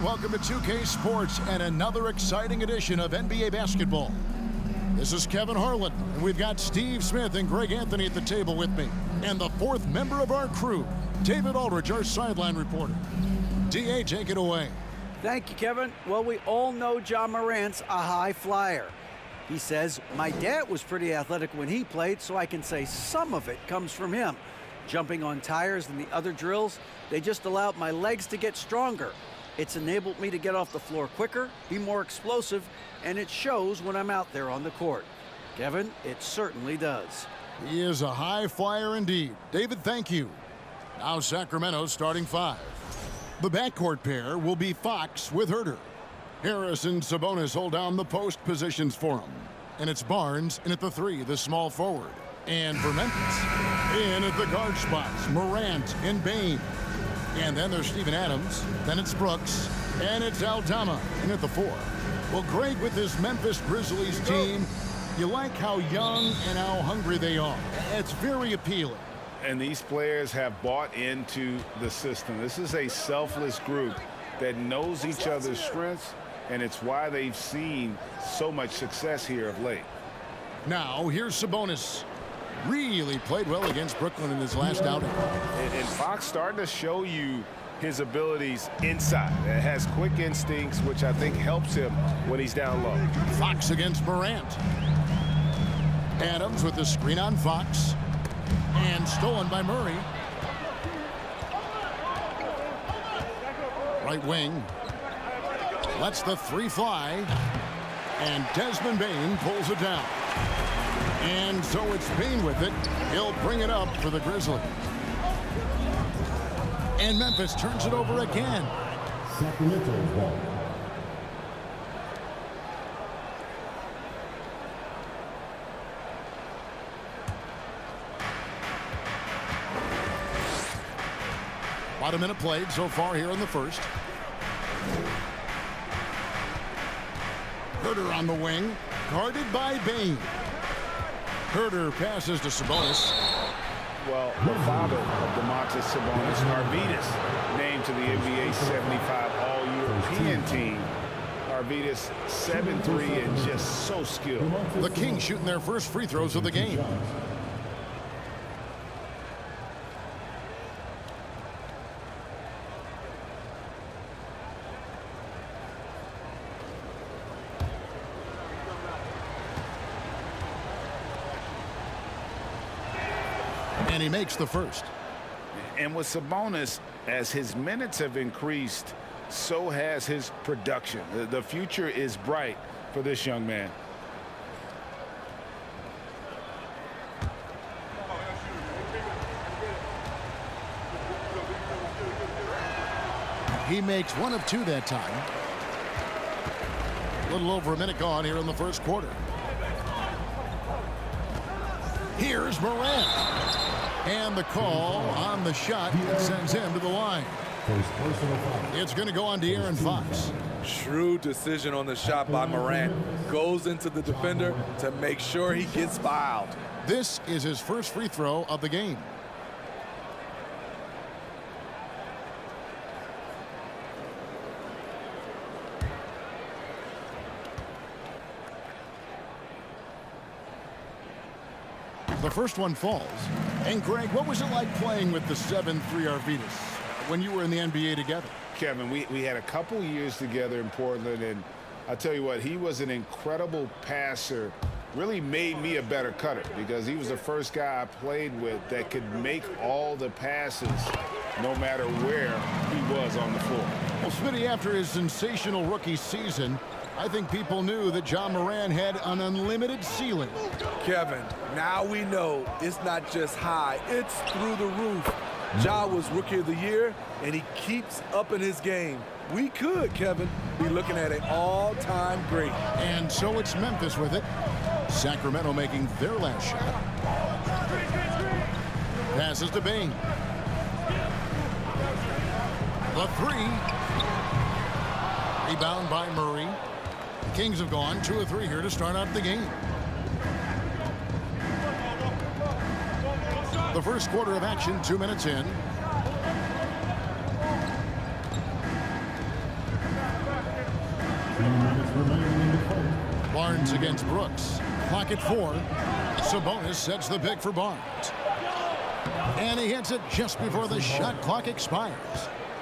Welcome to 2K Sports and another exciting edition of NBA basketball. This is Kevin Harlan, and we've got Steve Smith and Greg Anthony at the table with me. And the fourth member of our crew, David Aldridge, our sideline reporter. DA, take it away. Thank you, Kevin. Well, we all know Ja Morant's a high flyer. He says, my dad was pretty athletic when he played, so I can say some of it comes from him. Jumping on tires and the other drills, they just allowed my legs to get stronger. It's enabled me to get off the floor quicker, be more explosive, and it shows when I'm out there on the court. Kevin, it certainly does. He is a high flyer indeed. David, thank you. Now Sacramento's starting five. The backcourt pair will be Fox with Herter. Harris and Sabonis hold down the post positions for him. And it's Barnes in at the three, the small forward. And for Memphis, in at the guard spots, Morant and Bane. And then there's Steven Adams, then it's Brooks, and it's Aldama in at the four. Well, Greg, with this Memphis Grizzlies team, you like how young and how hungry they are. It's very appealing. And these players have bought into the system. This is a selfless group that knows each other's strengths, and it's why they've seen so much success here of late. Now, here's Sabonis. Really played well against Brooklyn in his last outing. And Fox starting to show you his abilities inside. It has quick instincts, which I think helps him when he's down low. Fox against Morant. Adams with the screen on Fox. And stolen by Murray. Right wing. Lets the three fly. And Desmond Bane pulls it down. And so it's Bane with it. He'll bring it up for the Grizzlies. And Memphis turns it over again. Sacramento ball. About a minute played so far here in the first. Herter on the wing, guarded by Bane. Herter passes to Sabonis. Well, the father of Domantas Sabonis, Arvydas, named to the NBA 75 All-European team. Arvydas 7'3" and just so skilled. The Kings shooting their first free throws of the game. And he makes the first. And with Sabonis, as his minutes have increased, so has his production. The future is bright for this young man. He makes one of two that time. A little over a minute gone here in the first quarter. Here's Morant. And the call on the shot sends him to the line. It's going to go on De'Aaron Fox. Shrewd decision on the shot by Morant. Goes into the defender to make sure he gets fouled. This is his first free throw of the game. The first one falls. And Greg, what was it like playing with the 7'3" Arvydas when you were in the NBA together? Kevin, we had a couple years together in Portland, and I'll tell you what, he was an incredible passer. Really made me a better cutter because he was the first guy I played with that could make all the passes no matter where he was on the floor. Well, Smitty, after his sensational rookie season, I think people knew that Ja Morant had an unlimited ceiling. Kevin, now we know it's not just high, it's through the roof. Ja was Rookie of the Year, and he keeps up in his game. We could, Kevin, be looking at an all-time great. And so it's Memphis with it. Sacramento making their last shot. Passes to Bane. The three. Rebound by Murray. The Kings have gone 2 of 3 here to start out the game. The first quarter of action, 2 minutes in. minutes remaining in the fight. Barnes against Brooks. Clock at 4. Sabonis sets the pick for Barnes. And he hits it just before the shot clock expires.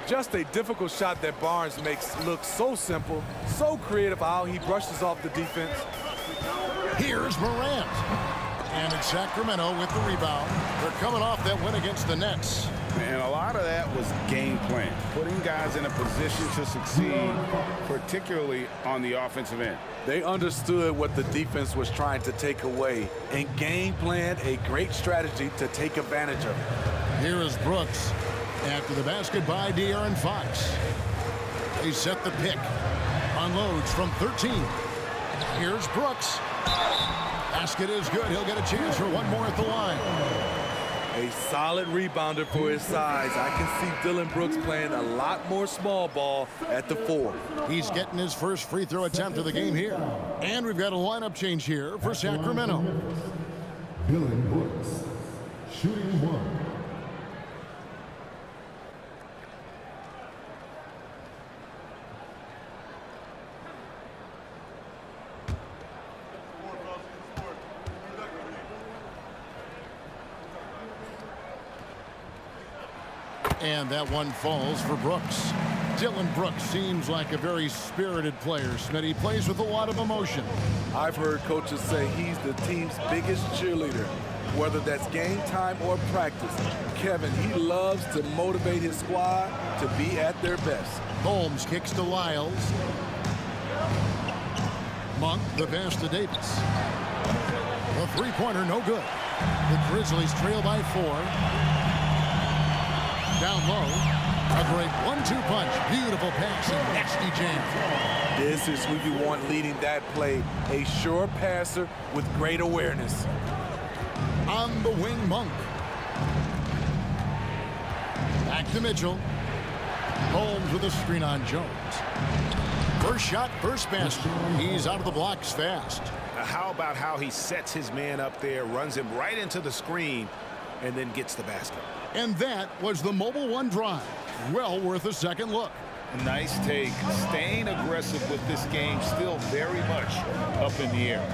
Just a difficult shot that Barnes makes look so simple, so creative how he brushes off the defense. Here's Morant. And it's Sacramento with the rebound. They're coming off that win against the Nets. And a lot of that was game plan, putting guys in a position to succeed, particularly on the offensive end. They understood what the defense was trying to take away and game planned a great strategy to take advantage of it. Here is Brooks. After the basket by De'Aaron Fox. They set the pick. Unloads from 13. Here's Brooks. Basket is good. He'll get a chance for one more at the line. A solid rebounder for his size. I can see Dillon Brooks playing a lot more small ball at the 4. He's getting his first free throw attempt of the game here. And we've got a lineup change here for Sacramento. Dillon Brooks, shooting 1. And that one falls for Brooks. Dillon Brooks seems like a very spirited player, Smith. He plays with a lot of emotion. I've heard coaches say he's the team's biggest cheerleader, whether that's game time or practice. Kevin, he loves to motivate his squad to be at their best. Holmes kicks to Lyles. Monk, the pass to Davis. The three-pointer, no good. The Grizzlies trail by 4. Down low, a great 1-2 punch. Beautiful pass and nasty jam. This is who you want leading that play. A sure passer with great awareness. On the wing, Monk. Back to Mitchell. Holmes with a screen on Jones. First shot, first basket. He's out of the blocks fast. How about how he sets his man up there, runs him right into the screen, and then gets the basket. And that was the Mobile One drive. Well worth a second look. Nice take. Staying aggressive with this game, still very much up in the air.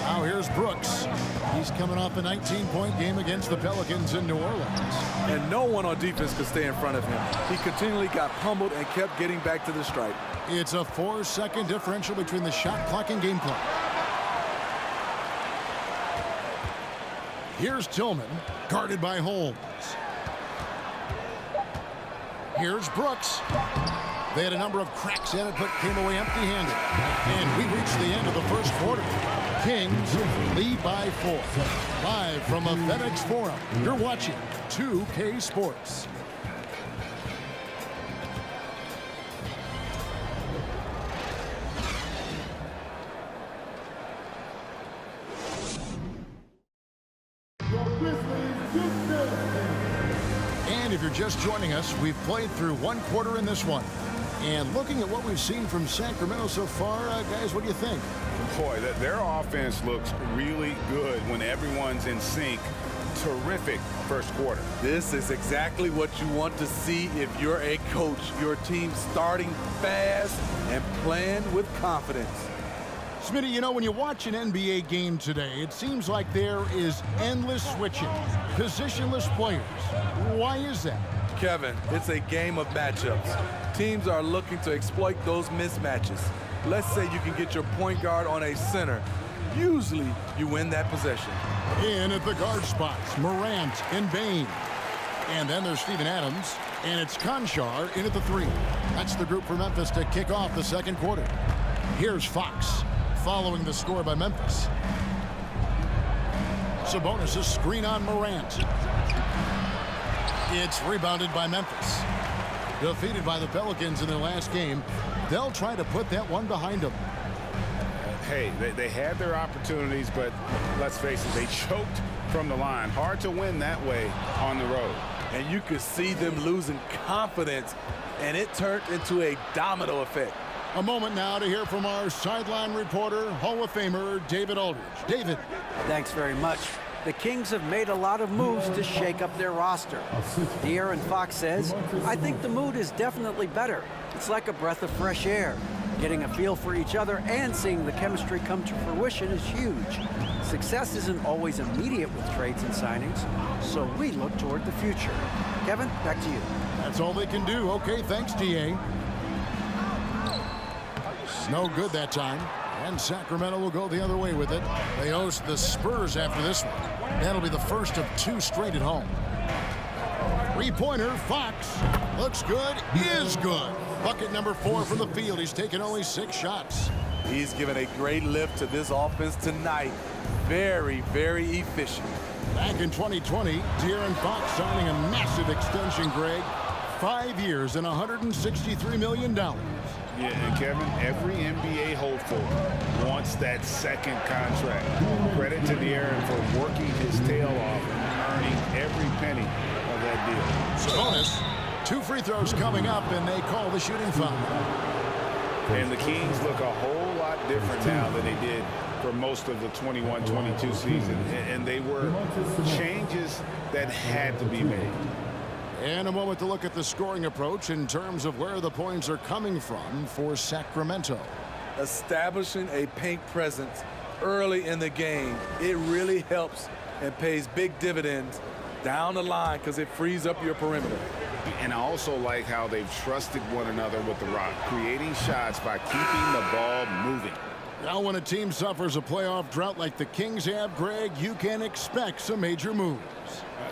Now here's Brooks. He's coming off a 19-point game against the Pelicans in New Orleans. And no one on defense could stay in front of him. He continually got pummeled and kept getting back to the stripe. It's a 4-second differential between the shot clock and game clock. Here's Tillman, guarded by Holmes. Here's Brooks. They had a number of cracks in it, but came away empty-handed. And we reached the end of the first quarter. Kings lead by 4. Live from the FedEx Forum, you're watching 2K Sports. And if you're just joining us, we've played through one quarter in this one. And looking at what we've seen from Sacramento so far, guys, what do you think? Boy, their offense looks really good when everyone's in sync. Terrific first quarter. This is exactly what you want to see if you're a coach. Your team starting fast and playing with confidence. Smitty, you know, when you watch an NBA game today, it seems like there is endless switching, positionless players. Why is that? Kevin, it's a game of matchups. Teams are looking to exploit those mismatches. Let's say you can get your point guard on a center. Usually, you win that possession. In at the guard spots, Morant and Bain. And then there's Steven Adams, and it's Conchar in at the 3. That's the group for Memphis to kick off the second quarter. Here's Fox, following the score by Memphis. Sabonis' screen on Morant. It's rebounded by Memphis. Defeated by the Pelicans in their last game, they'll try to put that one behind them. Hey, they had their opportunities, but let's face it, they choked from the line. Hard to win that way on the road. And you could see them losing confidence, and it turned into a domino effect. A moment now to hear from our sideline reporter, Hall of Famer David Aldridge. David. Thanks very much. The Kings have made a lot of moves to shake up their roster. De'Aaron Fox says, I think the mood is definitely better. It's like a breath of fresh air. Getting a feel for each other and seeing the chemistry come to fruition is huge. Success isn't always immediate with trades and signings, so we look toward the future. Kevin, back to you. That's all they can do. Okay, thanks, DA. No good that time. And Sacramento will go the other way with it. They host the Spurs after this one. That'll be the first of 2 straight at home. Three-pointer, Fox. Looks good, is good. Bucket number 4 from the field. He's taken only 6 shots. He's given a great lift to this offense tonight. Very, very efficient. Back in 2020, De'Aaron Fox signing a massive extension, Greg. 5 years and $163 million. Yeah, and Kevin, every NBA hopeful wants that second contract. Credit to De'Aaron for working his tail off and earning every penny of that deal. Sabonis, 2 free throws coming up, and they call the shooting foul. And the Kings look a whole lot different now than they did for most of the 21-22 season. And they were changes that had to be made. And a moment to look at the scoring approach in terms of where the points are coming from for Sacramento. Establishing a paint presence early in the game, it really helps and pays big dividends down the line because it frees up your perimeter. And I also like how they've trusted one another with the rock, creating shots by keeping the ball moving. Now when a team suffers a playoff drought like the Kings have, Greg, you can expect some major moves.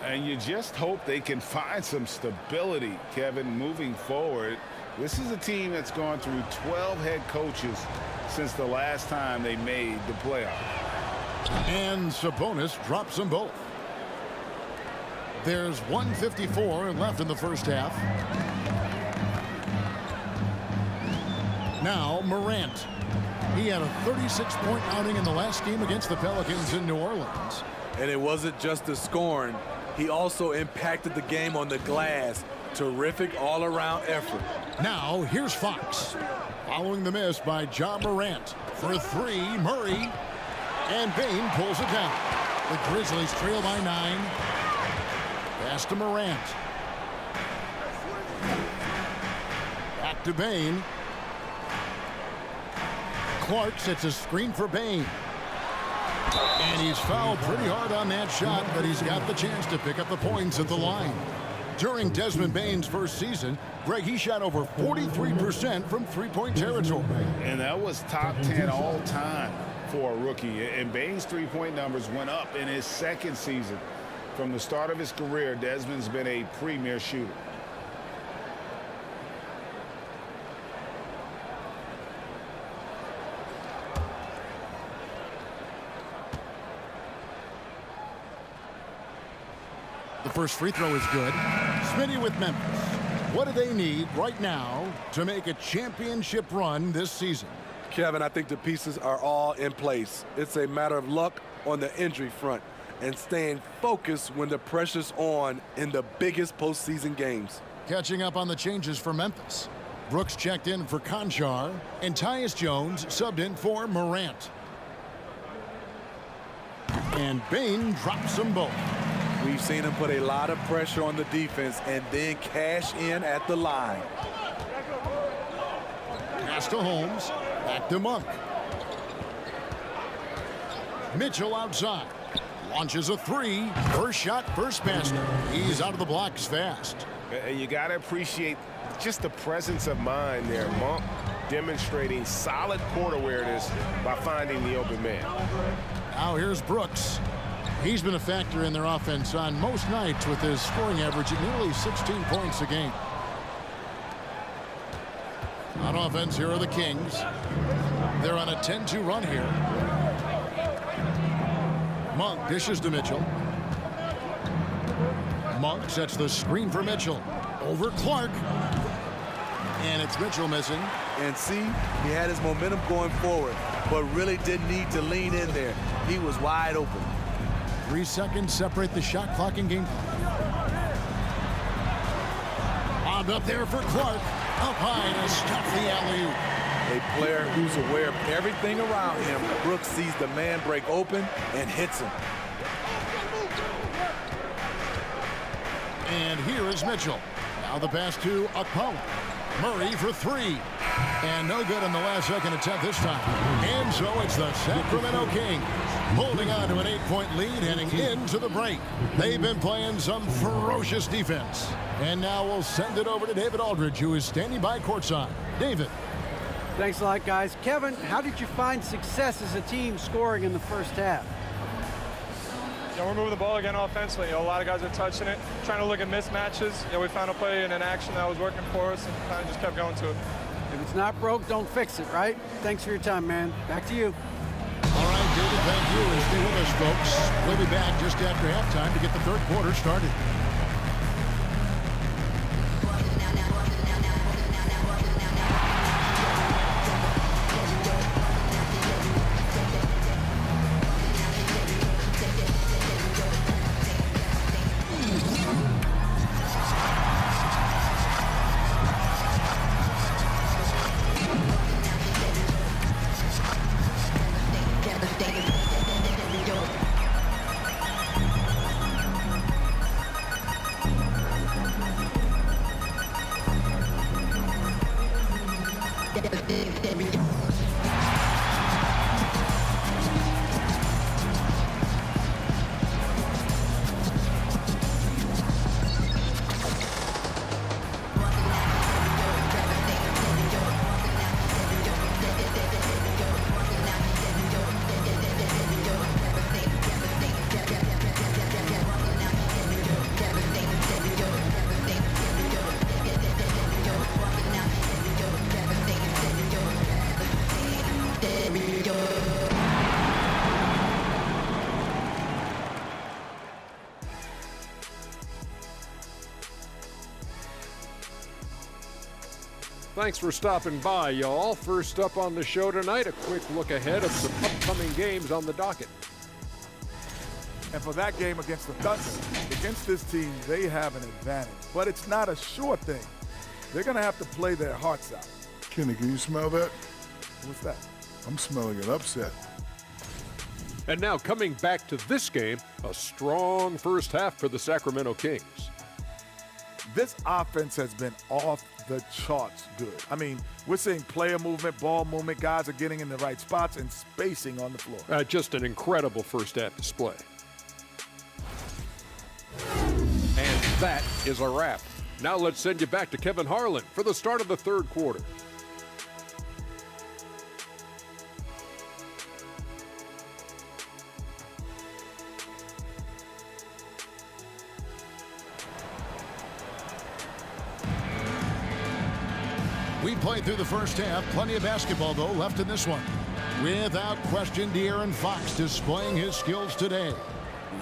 And you just hope they can find some stability, Kevin, moving forward. This is a team that's gone through 12 head coaches since the last time they made the playoffs. And Sabonis drops them both. There's 1:54 left in the first half. Now Morant. He had a 36-point outing in the last game against the Pelicans in New Orleans. And it wasn't just the scoring. He also impacted the game on the glass. Terrific all-around effort. Now here's Fox. Following the miss by Ja Morant. For 3, Murray. And Bane pulls it down. The Grizzlies trail by 9. Pass to Morant. Back to Bane. Clark sets a screen for Bane. And he's fouled pretty hard on that shot, but he's got the chance to pick up the points at the line. During Desmond Bane's first season, Greg, he shot over 43% from three-point territory. And that was top 10 all time for a rookie. And Bane's three-point numbers went up in his second season. From the start of his career, Desmond's been a premier shooter. The first free throw is good. Smitty with Memphis. What do they need right now to make a championship run this season? Kevin, I think the pieces are all in place. It's a matter of luck on the injury front and staying focused when the pressure's on in the biggest postseason games. Catching up on the changes for Memphis. Brooks checked in for Conchar, and Tyus Jones subbed in for Morant. And Bane drops them both. We've seen him put a lot of pressure on the defense and then cash in at the line. Pass to Holmes. Back to Monk. Mitchell outside. Launches a 3. First shot, first basket. He's out of the blocks fast. And you got to appreciate just the presence of mind there. Monk demonstrating solid court awareness by finding the open man. Now here's Brooks. He's been a factor in their offense on most nights with his scoring average at nearly 16 points a game. On offense, here are the Kings. They're on a 10-2 run here. Monk dishes to Mitchell. Monk sets the screen for Mitchell. Over Clark. And it's Mitchell missing. And see, he had his momentum going forward, but really didn't need to lean in there. He was wide open. 3 seconds separate the shot clock in game. Bobbed up there for Clark. Up high to stuff the alley-oop. A player who's aware of everything around him. Brooks sees the man break open and hits him. And here is Mitchell. Now the pass to Akpom. Murray for 3. And no good on the last second attempt this time. And so it's the Sacramento Kings holding on to an 8-point lead heading into the break. They've been playing some ferocious defense. And now we'll send it over to David Aldridge, who is standing by courtside. David. Thanks a lot, guys. Kevin, how did you find success as a team scoring in the first half? We're moving the ball again offensively. A lot of guys are touching it, trying to look at mismatches. We found a play in an action that was working for us and kind of just kept going to it. If it's not broke, don't fix it, right? Thanks for your time, man. Back to you. All right, David, thank you. And stay with us, folks. We'll be back just after halftime to get the third quarter started. Thanks for stopping by, y'all. First up on the show tonight, a quick look ahead of some upcoming games on the docket. And for that game against the Thunder, against this team, they have an advantage. But it's not a sure thing. They're going to have to play their hearts out. Kenny, can you smell that? What's that? I'm smelling an upset. And now coming back to this game, a strong first half for the Sacramento Kings. This offense has been off the charts good. I mean, we're seeing player movement, ball movement, guys are getting in the right spots and spacing on the floor. Just an incredible first half display. And that is a wrap. Now let's send you back to Kevin Harlan for the start of the third quarter. We played through the first half. Plenty of basketball, though, left in this one. Without question, De'Aaron Fox displaying his skills today.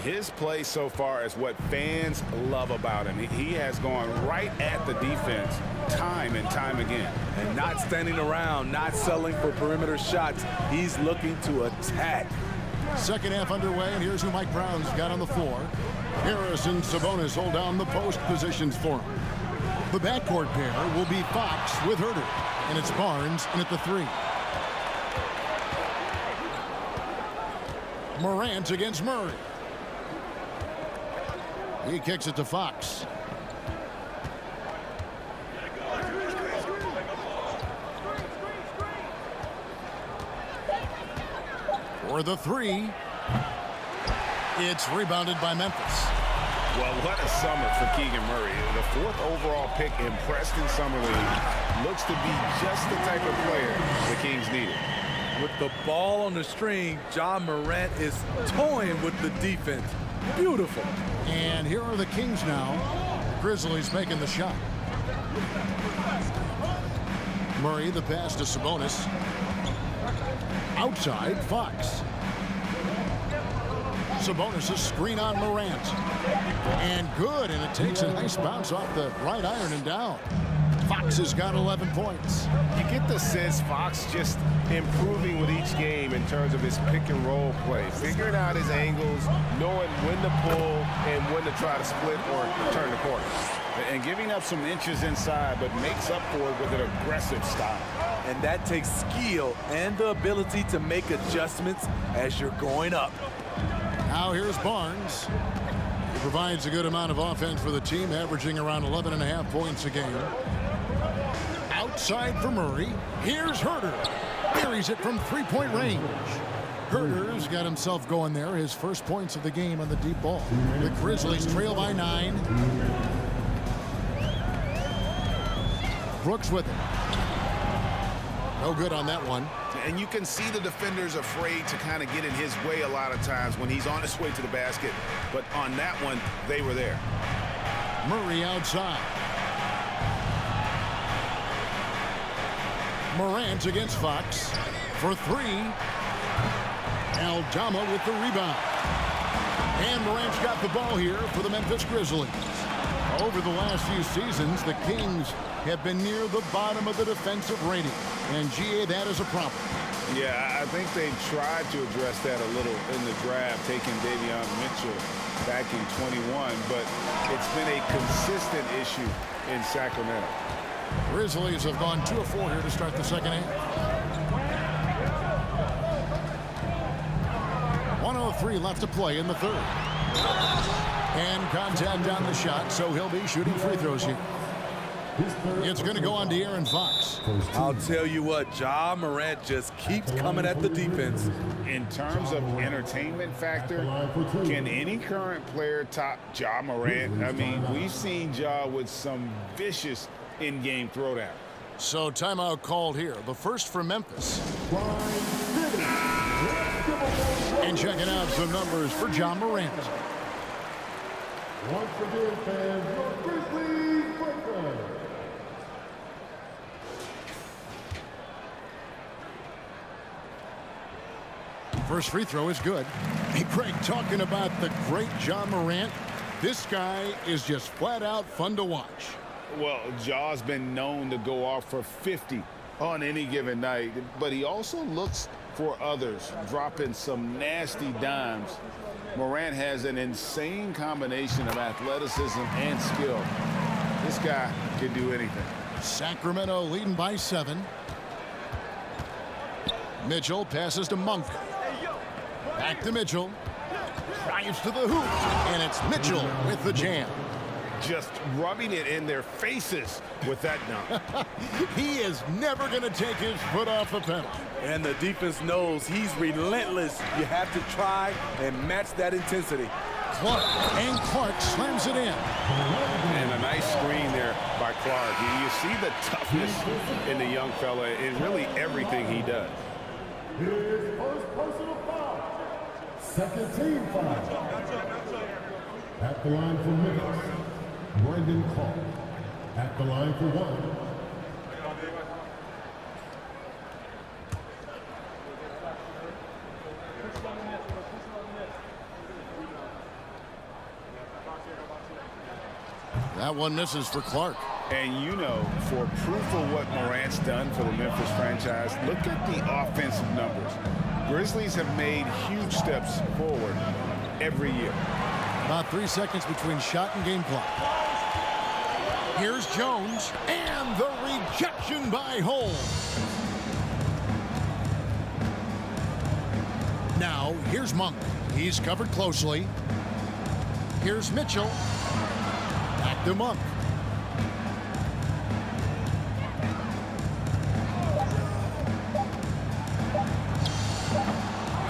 His play so far is what fans love about him. He has gone right at the defense time and time again. And not standing around, not settling for perimeter shots. He's looking to attack. Second half underway, and here's who Mike Brown's got on the floor. Harris and Sabonis hold down the post positions for him. The backcourt pair will be Fox with Herter, and it's Barnes in at the 3. Morant against Murray. He kicks it to Fox. For the 3. It's rebounded by Memphis. Well, what a summer for Keegan Murray. The 4th overall pick in Preston Summer League. Looks to be just the type of player the Kings needed. With the ball on the string, Ja Morant is toying with the defense. Beautiful. And here are the Kings now. Grizzlies making the shot. Murray, the pass to Sabonis. Outside, Fox. Sabonis' screen on Morant. And good, and it takes a nice bounce off the right iron and down. Fox has got 11 points. You get the sense Fox just improving with each game in terms of his pick and roll play, figuring out his angles, knowing when to pull and when to try to split or turn the corner. And giving up some inches inside, but makes up for it with an aggressive style. And that takes skill and the ability to make adjustments as you're going up. Now here's Barnes. He provides a good amount of offense for the team, averaging around 11.5 points a game. Out outside for Murray. Here's Herter. Buries it from three-point range. Herter's got himself going there. His first points of the game on the deep ball. The Grizzlies trail by 9. Brooks with it. No good on that one. And you can see the defenders afraid to kind of get in his way a lot of times when he's on his way to the basket. But on that one, they were there. Murray outside. Morant against Fox for 3. Aldama with the rebound. And Morant's got the ball here for the Memphis Grizzlies. Over the last few seasons, the Kings have been near the bottom of the defensive rating. And, GA, that is a problem. Yeah, I think they tried to address that a little in the draft, taking Davion Mitchell back in 21, but it's been a consistent issue in Sacramento. Grizzlies have gone 2 of 4 here to start the second half. 1:03 left to play in the third. And contact on the shot, so he'll be shooting free throws here. It's going to go on to Aaron Fox. I'll tell you what, Ja Morant just keeps coming at the defense. In terms of entertainment factor, can any current player top Ja Morant? I mean, we've seen Ja with some vicious in-game throwdown. So timeout called here. The first for Memphis. And checking out some numbers for Ja Morant. Once again, fans, the Grizzlies football. First free throw is good. Hey, Craig, talking about the great Ja Morant, this guy is just flat out fun to watch. Well, Ja's been known to go off for 50 on any given night, but he also looks for others, dropping some nasty dimes. Morant has an insane combination of athleticism and skill. This guy can do anything. Sacramento leading by 7. Mitchell passes to Monk. Back to Mitchell. Drives to the hoop. And it's Mitchell with the jam. Just rubbing it in their faces with that dunk. He is never going to take his foot off the pedal. And the defense knows he's relentless. You have to try and match that intensity. Clark slams it in. And a nice screen there by Clark. You see the toughness in the young fella in really everything he does. His first personal foul. Second team foul. At the line for Memphis, Brandon Clark. At the line for 1. That one misses for Clark. And you know, for proof of what Morant's done for the Memphis franchise, look at the offensive numbers. Grizzlies have made huge steps forward every year. About 3 seconds between shot and game clock. Here's Jones, and the rejection by Hole. Now, here's Monk. He's covered closely. Here's Mitchell. Back to Monk.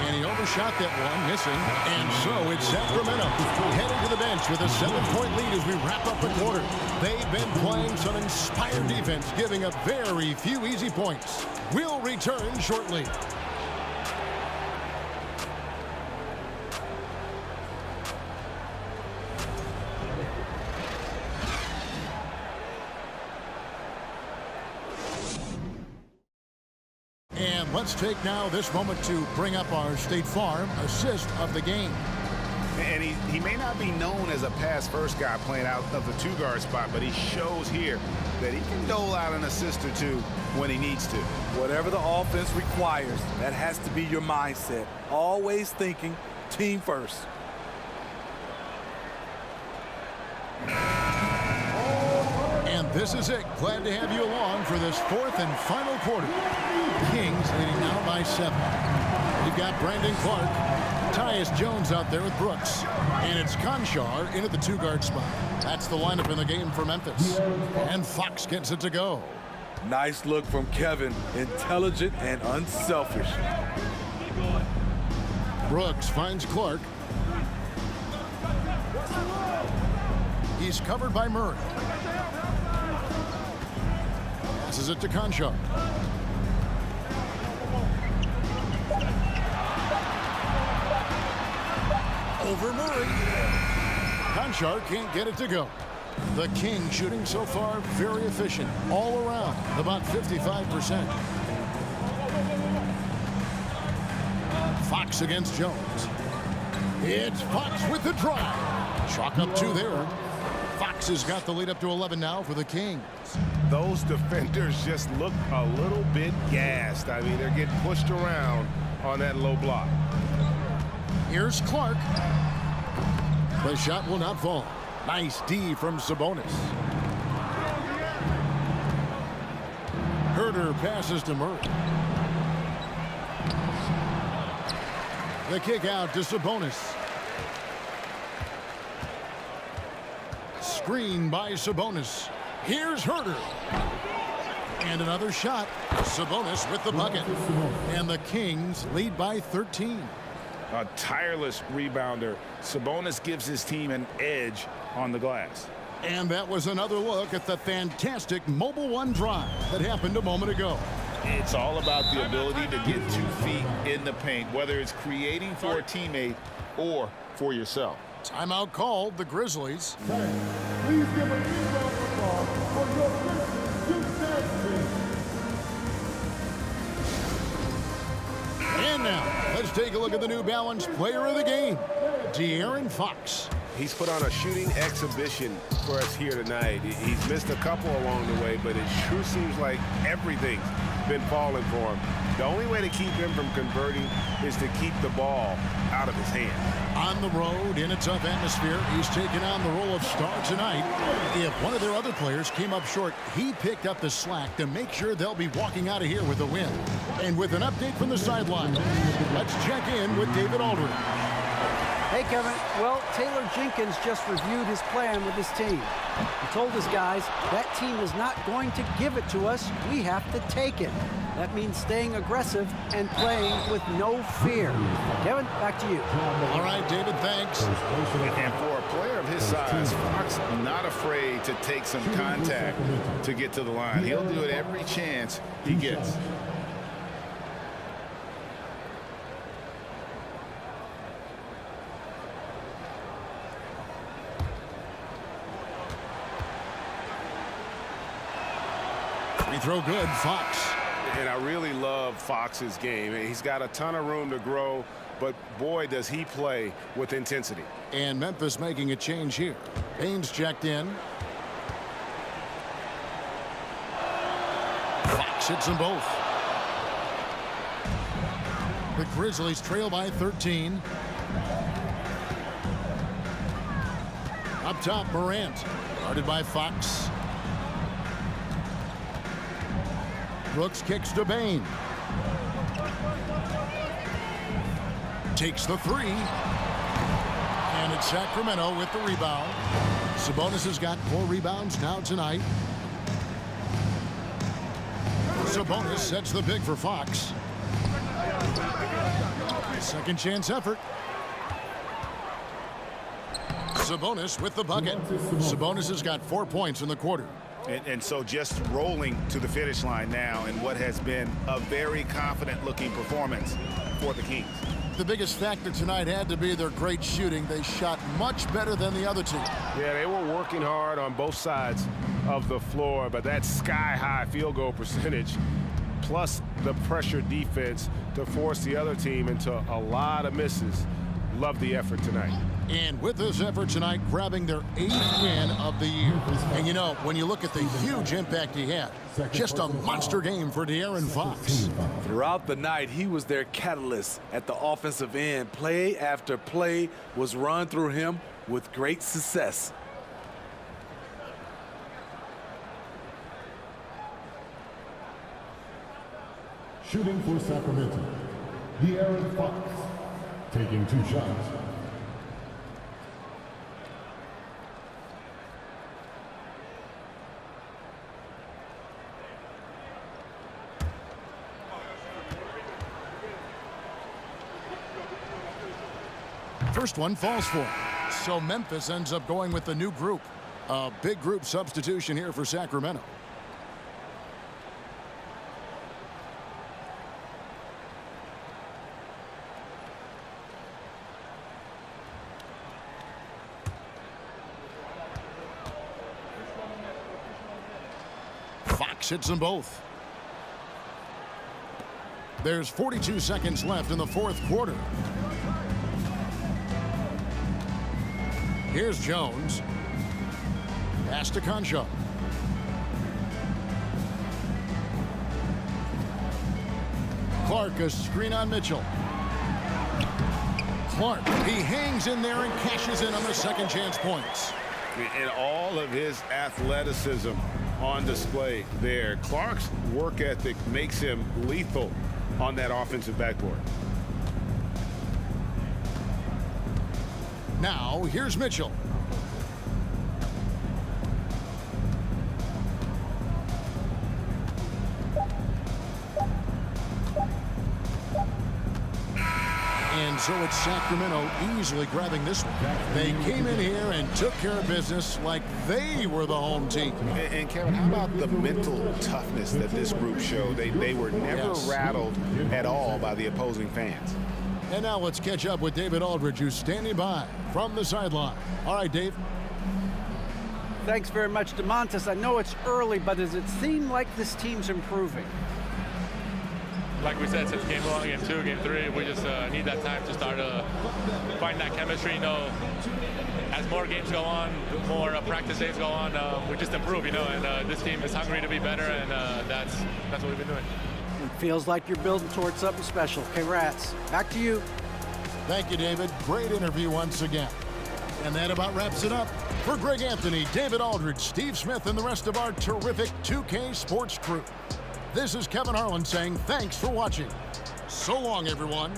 And he overshot that one, missing. And so it's Sacramento heading to the bench with a 7-point lead as we wrap up the quarter. They've been playing some inspired defense, giving up very few easy points. We'll return shortly. And let's take now this moment to bring up our State Farm assist of the game. And he may not be known as a pass-first guy playing out of the 2-guard spot, but he shows here that he can dole out an assist or two when he needs to. Whatever the offense requires, that has to be your mindset. Always thinking team first. And this is it. Glad to have you along for this 4th and final quarter. Kings leading now by 7. We've got Brandon Clark, Tyus Jones out there with Brooks, and it's Conchar in at the 2-guard spot. That's the lineup in the game for Memphis. And Fox gets it to go. Nice look from Kevin. Intelligent and unselfish. Brooks finds Clark. He's covered by Murray. Passes it to Conchar. Over Murray. Conchar can't get it to go. The King shooting so far very efficient all around, about 55%. Fox against Jones. It's Fox with the drive. Chalk up 2 there. Fox has got the lead up to 11 now for the Kings. Those defenders just look a little bit gassed. I mean, they're getting pushed around on that low block. Here's Clark. The shot will not fall. Nice D from Sabonis. Herder passes to Murray. The kick out to Sabonis. Screen by Sabonis. Here's Herder. And another shot. Sabonis with the bucket. And the Kings lead by 13. A tireless rebounder. Sabonis gives his team an edge on the glass. And that was another look at the fantastic Mobile One drive that happened a moment ago. It's all about the ability to get 2 feet in the paint, whether it's creating for a teammate or for yourself. Timeout called, the Grizzlies. Please give a big round of applause for your Grizzlies youth dance team. And now, let's take a look at the New Balance player of the game, De'Aaron Fox. He's put on a shooting exhibition for us here tonight. He's missed a couple along the way, but it sure seems like everything's been falling for him. The only way to keep him from converting is to keep the ball out of his hand. On the road, in a tough atmosphere, he's taken on the role of star tonight. If one of their other players came up short, he picked up the slack to make sure they'll be walking out of here with a win. And with an update from the sideline, let's check in with David Aldridge. Hey, Kevin. Well, Taylor Jenkins just reviewed his plan with his team. He told his guys that team is not going to give it to us. We have to take it. That means staying aggressive and playing with no fear. Kevin, back to you. All right, David, thanks. And for a player of his size, Fox not afraid to take some contact to get to the line. He'll do it every chance he gets. Free throw good, Fox. And I really love Fox's game. He's got a ton of room to grow, but boy, does he play with intensity. And Memphis making a change here. Baines checked in. Fox hits them both. The Grizzlies trail by 13. Up top, Morant. Guarded by Fox. Brooks kicks to Bane. Takes the 3. And it's Sacramento with the rebound. Sabonis has got 4 rebounds now tonight. Sabonis sets the pick for Fox. Second chance effort. Sabonis with the bucket. Sabonis has got 4 points in the quarter. And so just rolling to the finish line now in what has been a very confident-looking performance for the Kings. The biggest factor tonight had to be their great shooting. They shot much better than the other team. Yeah, they were working hard on both sides of the floor, but that sky-high field goal percentage plus the pressure defense to force the other team into a lot of misses. Love the effort tonight. And with this effort tonight, grabbing their 8th win of the year. And you know, when you look at the huge impact he had, just a monster game for De'Aaron Fox. Throughout the night, he was their catalyst at the offensive end. Play after play was run through him with great success. Shooting for Sacramento, De'Aaron Fox, taking 2 shots. First one falls for him. So Memphis ends up going with the new group. A big group substitution here for Sacramento. Fox hits them both. There's 42 seconds left in the fourth quarter. Here's Jones. Pass to Concho. Clark, a screen on Mitchell. Clark, he hangs in there and cashes in on the second chance points. And all of his athleticism on display there. Clark's work ethic makes him lethal on that offensive backboard. Now, here's Mitchell. And so it's Sacramento easily grabbing this one. They came in here and took care of business like they were the home team. And Kevin, how about the mental toughness that this group showed? They were never rattled at all by the opposing fans. And now let's catch up with David Aldridge, who's standing by from the sideline. All right, Dave. Thanks very much, DeMontis. I know it's early, but does it seem like this team's improving? Like we said, since game 1, game 2, game 3, we just need that time to start find that chemistry. You know, as more games go on, more practice days go on, we just improve, you know, and this team is hungry to be better, and that's what we've been doing. It feels like you're building towards something special. Congrats. Back to you. Thank you, David. Great interview once again. And that about wraps it up. For Greg Anthony, David Aldridge, Steve Smith, and the rest of our terrific 2K Sports crew, this is Kevin Harlan saying thanks for watching. So long, everyone.